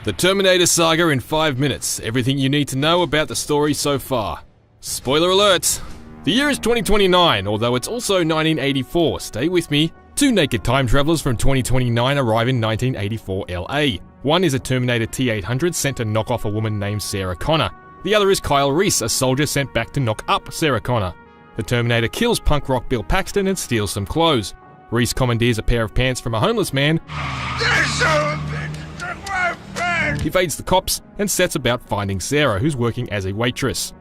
The Terminator saga in 5 minutes. Everything you need to know about the story so far. Spoiler alert! The year is 2029, although it's also 1984. Stay with me. Two naked time travelers from 2029 arrive in 1984 LA. One is a Terminator T-800 sent to knock off a woman named Sarah Connor. The other is Kyle Reese, a soldier sent back to knock up Sarah Connor. The Terminator kills punk rock Bill Paxton and steals some clothes. Reese commandeers a pair of pants from a homeless man. Evades the cops and sets about finding Sarah, who's working as a waitress.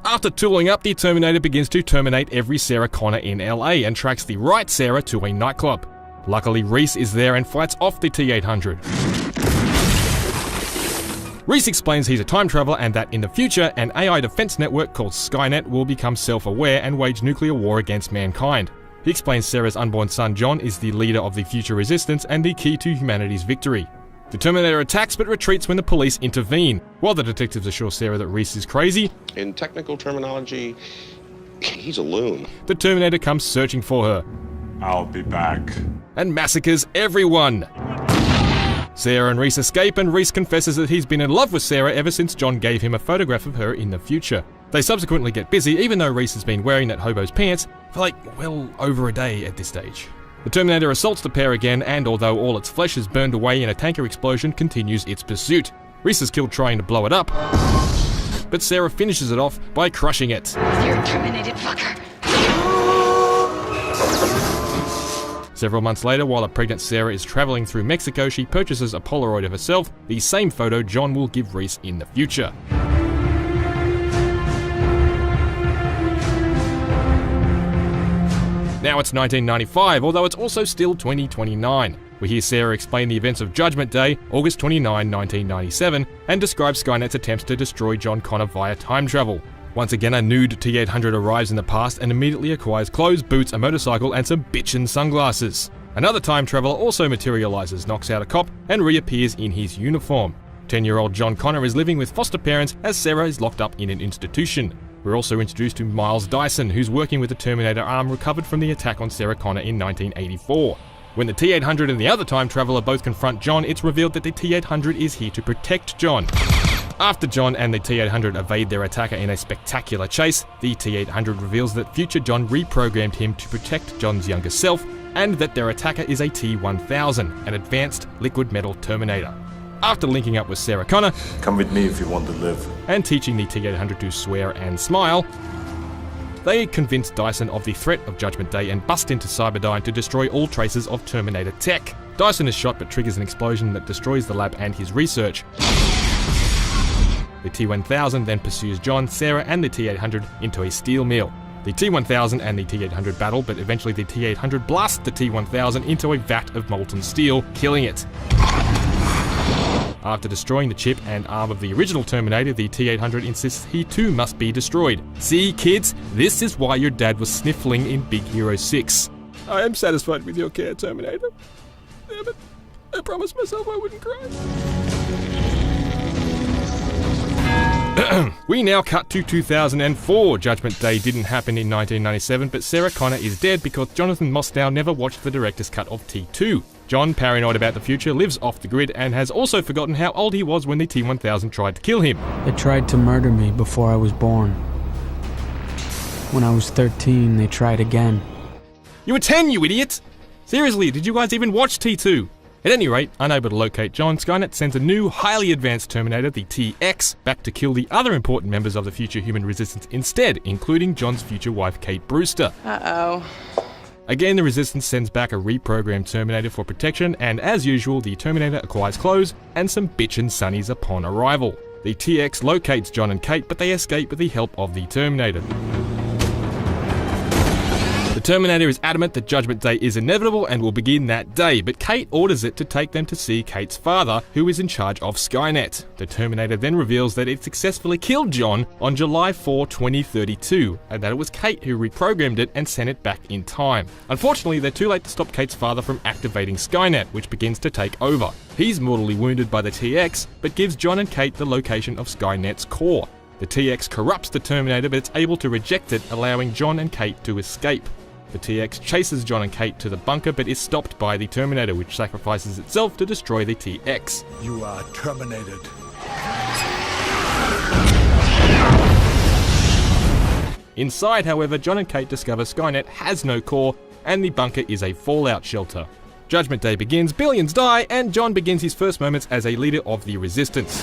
After tooling up, the Terminator begins to terminate every Sarah Connor in LA and tracks the right Sarah to a nightclub. Luckily, Reese is there and fights off the T-800. Reese explains he's a time traveler and that in the future, an AI defense network called Skynet will become self-aware and wage nuclear war against mankind. He explains Sarah's unborn son John is the leader of the future resistance and the key to humanity's victory. The Terminator attacks but retreats when the police intervene. While the detectives assure Sarah that Reese is crazy, in technical terminology, he's a loon. The Terminator comes searching for her. I'll be back. And massacres everyone. Sarah and Reese escape, and Reese confesses that he's been in love with Sarah ever since John gave him a photograph of her in the future. They subsequently get busy, even though Reese has been wearing that hobo's pants for well over a day at this stage. The Terminator assaults the pair again, and although all its flesh is burned away in a tanker explosion, continues its pursuit. Reese is killed trying to blow it up, but Sarah finishes it off by crushing it. You're a terminated fucker. Several months later, while a pregnant Sarah is traveling through Mexico, she purchases a Polaroid of herself, the same photo John will give Reese in the future. Now it's 1995, although it's also still 2029. We hear Sarah explain the events of Judgment Day, August 29, 1997, and describe Skynet's attempts to destroy John Connor via time travel. Once again, a nude T-800 arrives in the past and immediately acquires clothes, boots, a motorcycle, and some bitchin' sunglasses. Another time traveler also materializes, knocks out a cop, and reappears in his uniform. 10-year-old John Connor is living with foster parents as Sarah is locked up in an institution. We're also introduced to Miles Dyson, who's working with the Terminator arm recovered from the attack on Sarah Connor in 1984. When the T-800 and the other time traveler both confront John, it's revealed that the T-800 is here to protect John. After John and the T-800 evade their attacker in a spectacular chase, the T-800 reveals that future John reprogrammed him to protect John's younger self, and that their attacker is a T-1000, an advanced liquid metal Terminator. After linking up with Sarah Connor, Come with me if you want to live. and teaching the T-800 to swear and smile, they convince Dyson of the threat of Judgment Day and bust into Cyberdyne to destroy all traces of Terminator tech. Dyson is shot but triggers an explosion that destroys the lab and his research. The T-1000 then pursues John, Sarah, and the T-800 into a steel mill. The T-1000 and the T-800 battle, but eventually the T-800 blasts the T-1000 into a vat of molten steel, killing it. After destroying the chip and arm of the original Terminator, the T-800 insists he too must be destroyed. See, kids, this is why your dad was sniffling in Big Hero 6. I am satisfied with your care, Terminator. Damn it. I promised myself I wouldn't cry. We now cut to 2004. Judgment Day didn't happen in 1997, but Sarah Connor is dead because Jonathan Mostow never watched the director's cut of T2. John, paranoid about the future, lives off the grid and has also forgotten how old he was when the T-1000 tried to kill him. They tried to murder me before I was born. When I was 13, they tried again. You were 10, you idiot! Seriously, did you guys even watch T2? At any rate, unable to locate John, Skynet sends a new, highly advanced Terminator, the TX, back to kill the other important members of the future human resistance instead, including John's future wife, Kate Brewster. Uh-oh. Again, the Resistance sends back a reprogrammed Terminator for protection, and as usual, the Terminator acquires clothes and some bitchin' sunnies upon arrival. The TX locates John and Kate, but they escape with the help of the Terminator. The Terminator is adamant that Judgment Day is inevitable and will begin that day, but Kate orders it to take them to see Kate's father, who is in charge of Skynet. The Terminator then reveals that it successfully killed John on July 4, 2032, and that it was Kate who reprogrammed it and sent it back in time. Unfortunately, they're too late to stop Kate's father from activating Skynet, which begins to take over. He's mortally wounded by the TX, but gives John and Kate the location of Skynet's core. The TX corrupts the Terminator, but it's able to reject it, allowing John and Kate to escape. The TX chases John and Kate to the bunker but is stopped by the Terminator, which sacrifices itself to destroy the TX. You are terminated. Inside, however, John and Kate discover Skynet has no core and the bunker is a fallout shelter. Judgment Day begins, billions die, and John begins his first moments as a leader of the Resistance.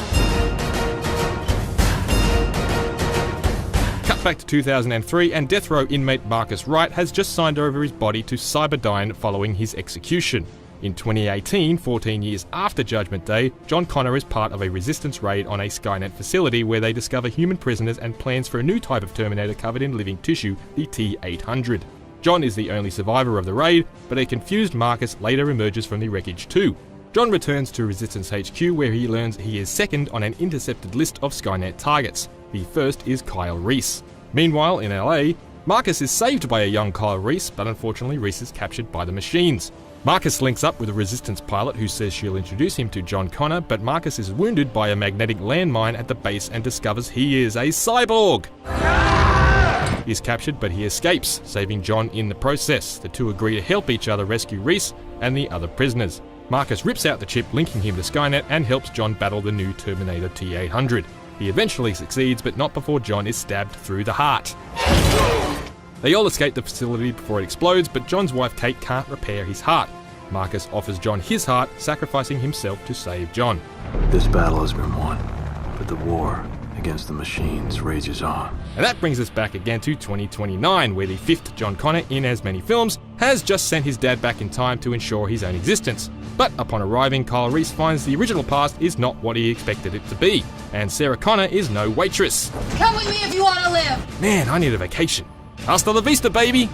Cut back to 2003, and death row inmate Marcus Wright has just signed over his body to Cyberdyne following his execution. In 2018, 14 years after Judgment Day, John Connor is part of a Resistance raid on a Skynet facility where they discover human prisoners and plans for a new type of Terminator covered in living tissue, the T-800. John is the only survivor of the raid, but a confused Marcus later emerges from the wreckage too. John returns to Resistance HQ where he learns he is second on an intercepted list of Skynet targets. The first is Kyle Reese. Meanwhile, in LA, Marcus is saved by a young Kyle Reese, but unfortunately Reese is captured by the machines. Marcus links up with a Resistance pilot who says she'll introduce him to John Connor, but Marcus is wounded by a magnetic landmine at the base and discovers he is a cyborg. He is captured, but he escapes, saving John in the process. The two agree to help each other rescue Reese and the other prisoners. Marcus rips out the chip linking him to Skynet and helps John battle the new Terminator T-800. He eventually succeeds, but not before John is stabbed through the heart. They all escape the facility before it explodes, but John's wife Kate can't repair his heart. Marcus offers John his heart, sacrificing himself to save John. This battle has been won, but the war against the machines rages on. And that brings us back again to 2029, where the fifth John Connor in as many films has just sent his dad back in time to ensure his own existence. But upon arriving, Kyle Reese finds the original past is not what he expected it to be, and Sarah Connor is no waitress. Come with me if you want to live. Man, I need a vacation. Hasta la vista, baby!